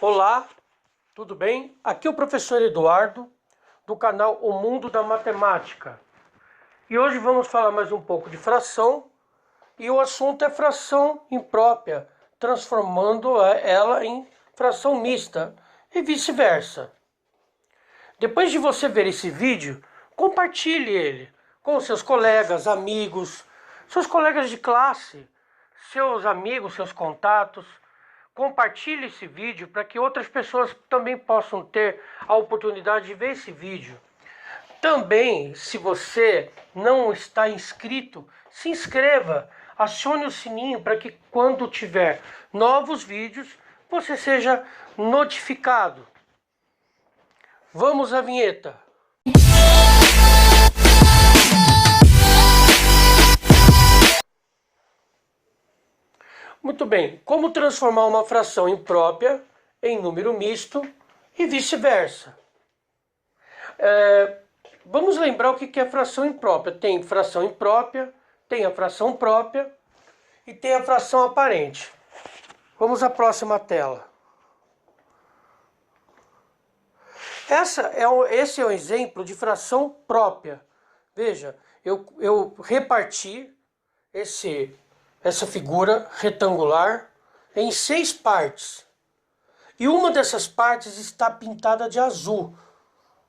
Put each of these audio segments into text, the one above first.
Olá, tudo bem? Aqui é o professor Eduardo, do canal O Mundo da Matemática. E hoje vamos falar mais um pouco de fração, e o assunto é fração imprópria, transformando ela em fração mista e vice-versa. Depois de você ver esse vídeo, compartilhe ele com seus colegas, amigos, seus colegas de classe, seus amigos, seus contatos. Compartilhe esse vídeo para que outras pessoas também possam ter a oportunidade de ver esse vídeo. Também, se você não está inscrito, se inscreva, acione o sininho para que quando tiver novos vídeos, você seja notificado. Vamos à vinheta. Muito bem, como transformar uma fração imprópria em número misto e vice-versa? Vamos lembrar o que é fração imprópria. Tem fração imprópria, tem a fração própria e tem a fração aparente. Vamos à próxima tela. Esse é um exemplo de fração própria. Veja, eu reparti essa figura retangular em 6 partes. E uma dessas partes está pintada de azul.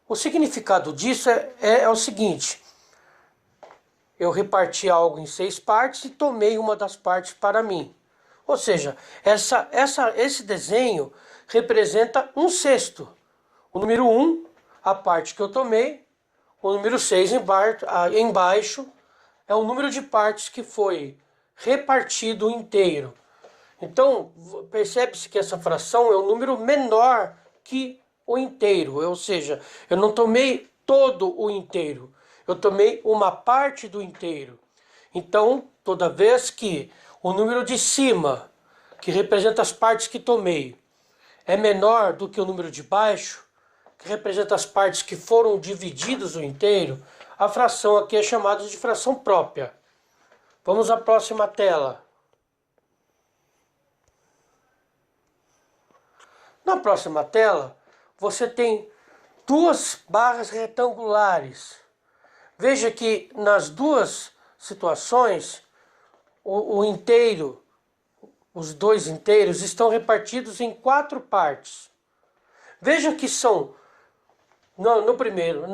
O significado disso é o seguinte: eu reparti algo em 6 partes e tomei uma das partes para mim. Ou seja, esse desenho representa um sexto. O número 1, a parte que eu tomei, o número 6 embaixo é o número de partes que foi repartido inteiro. Então, percebe-se que essa fração é um número menor que o inteiro, ou seja, eu não tomei todo o inteiro, eu tomei uma parte do inteiro. Então, toda vez que o número de cima, que representa as partes que tomei, é menor do que o número de baixo, que representa as partes que foram divididas o inteiro, a fração aqui é chamada de fração própria. Vamos à próxima tela. Na próxima tela, você tem 2 barras retangulares. Veja que nas duas situações, o inteiro, os 2 inteiros estão repartidos em 4 partes. Veja que são, no primeiro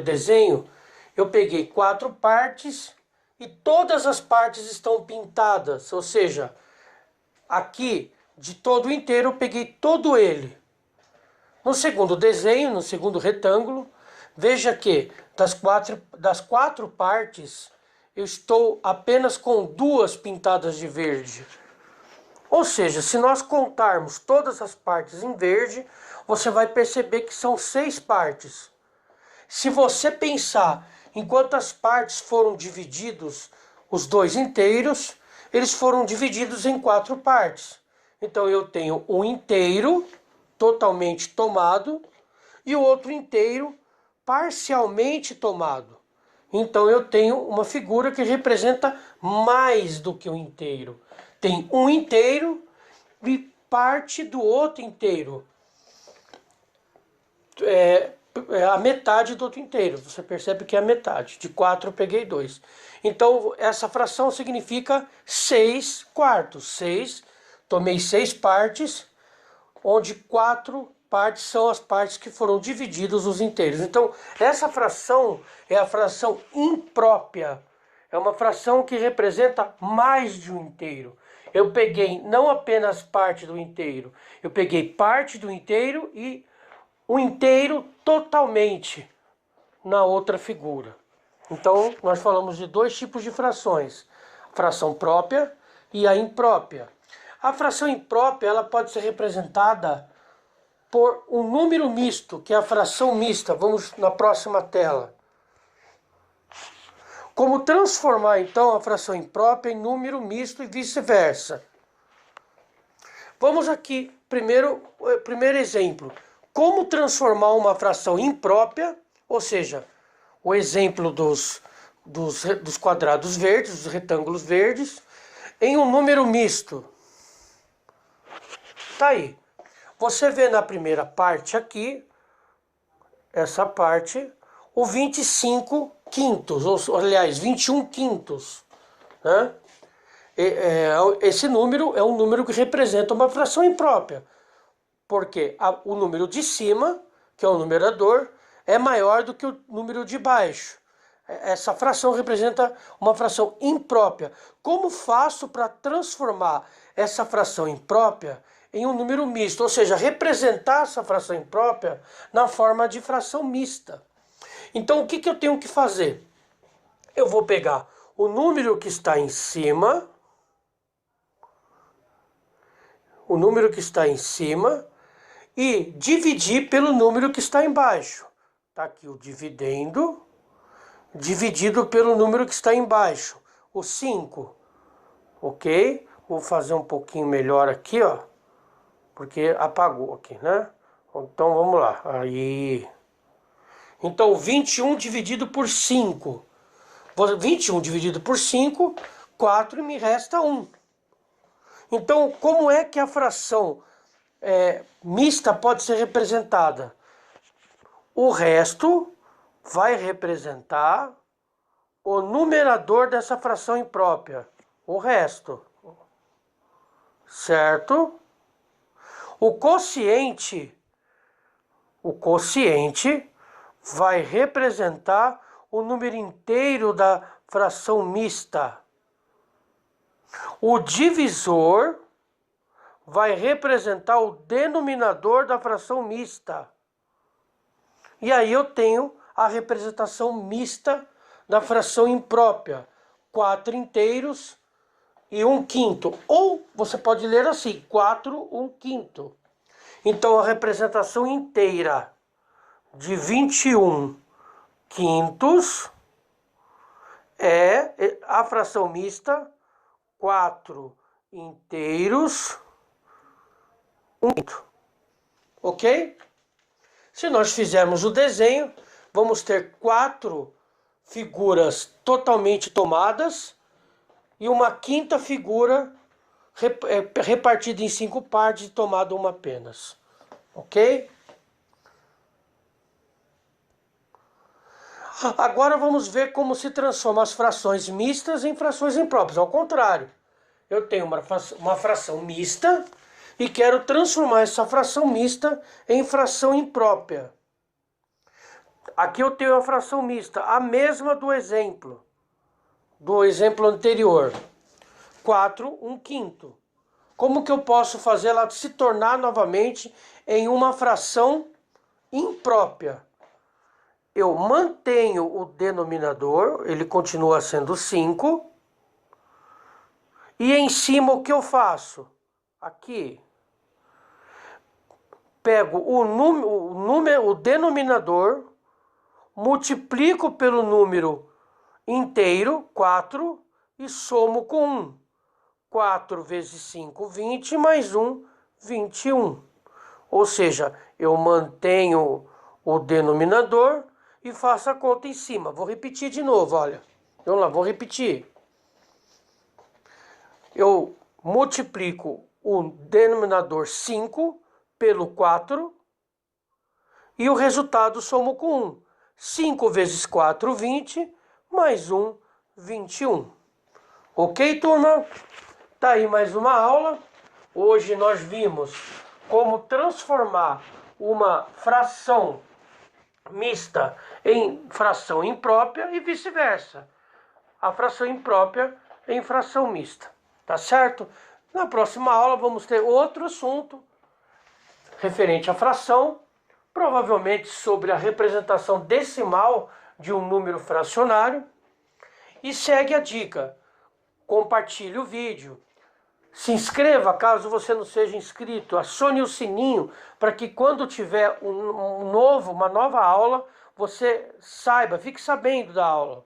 desenho, eu peguei 4 partes e todas as partes estão pintadas, ou seja, aqui de todo o inteiro eu peguei todo ele. No segundo desenho, no segundo retângulo, veja que das quatro partes eu estou apenas com 2 pintadas de verde. Ou seja, se nós contarmos todas as partes em verde, você vai perceber que são 6 partes. Se você pensar em quantas partes foram divididos os 2 inteiros, eles foram divididos em 4 partes. Então eu tenho um inteiro totalmente tomado e o outro inteiro parcialmente tomado. Então eu tenho uma figura que representa mais do que o inteiro. Tem um inteiro e parte do outro inteiro. A metade do outro inteiro. Você percebe que é a metade. De 4 eu peguei 2. Então essa fração significa 6 quartos. Tomei 6 partes, onde 4 partes são as partes que foram divididas os inteiros. Então essa fração é a fração imprópria. É uma fração que representa mais de um inteiro. Eu peguei não apenas parte do inteiro, eu peguei parte do inteiro e o inteiro totalmente na outra figura. Então, nós falamos de 2 tipos de frações: a fração própria e a imprópria. A fração imprópria ela pode ser representada por um número misto, que é a fração mista. Vamos na próxima tela. Como transformar, então, a fração imprópria em número misto e vice-versa? Vamos aqui, primeiro exemplo. Como transformar uma fração imprópria, ou seja, o exemplo dos quadrados verdes, dos retângulos verdes, em um número misto. Tá aí. Você vê na primeira parte aqui, essa parte, o 25 quintos, ou aliás, 21 quintos, né? Esse número é um número que representa uma fração imprópria, porque o número de cima, que é o numerador, é maior do que o número de baixo. Essa fração representa uma fração imprópria. Como faço para transformar essa fração imprópria em um número misto? Ou seja, representar essa fração imprópria na forma de fração mista. Então, o que eu tenho que fazer? Eu vou pegar o número que está em cima, e dividir pelo número que está embaixo. Está aqui o dividendo, dividido pelo número que está embaixo, o 5. Ok? Vou fazer um pouquinho melhor aqui, ó, porque apagou aqui, né? Então vamos lá. Aí. Então 21 dividido por 5. 21 dividido por 5, 4 e me resta 1. Então, como é que a fração mista pode ser representada? O resto vai representar o numerador dessa fração imprópria. O resto. Certo? O quociente vai representar o número inteiro da fração mista. O divisor vai representar o denominador da fração mista. E aí eu tenho a representação mista da fração imprópria. 4 inteiros e 1 quinto. Ou você pode ler assim, 4, 1 quinto. Então a representação inteira de 21 quintos é a fração mista 4 inteiros, 1 quinto. Ok? Se nós fizermos o desenho, vamos ter 4 figuras totalmente tomadas e uma quinta figura repartida em 5 partes e tomada uma apenas. Ok? Agora vamos ver como se transforma as frações mistas em frações impróprias. Ao contrário, eu tenho uma fração mista e quero transformar essa fração mista em fração imprópria. Aqui eu tenho a fração mista, a mesma do exemplo anterior. 4, 1 quinto. Como que eu posso fazer ela se tornar novamente em uma fração imprópria? Eu mantenho o denominador, ele continua sendo 5. E em cima o que eu faço? Aqui. Pego o denominador, multiplico pelo número inteiro, 4, e somo com 1. 4 vezes 5, 20, mais 1, 21. Ou seja, eu mantenho o denominador e faço a conta em cima. Vou repetir de novo, olha. Vamos lá, vou repetir. Eu multiplico o denominador 5 pelo 4 e o resultado somo com 1. 5 vezes 4, 20, mais 1, 21. Ok, turma? Tá aí mais uma aula. Hoje nós vimos como transformar uma fração mista em fração imprópria e vice-versa. A fração imprópria em fração mista. Tá certo? Na próxima aula vamos ter outro assunto referente à fração, provavelmente sobre a representação decimal de um número fracionário. E segue a dica: compartilhe o vídeo, se inscreva caso você não seja inscrito, acione o sininho para que quando tiver uma nova aula, você saiba, fique sabendo da aula,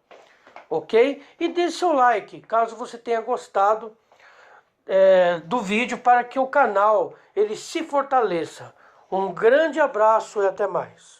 ok? E dê seu like caso você tenha gostado do vídeo para que o canal ele se fortaleça. Um grande abraço e até mais.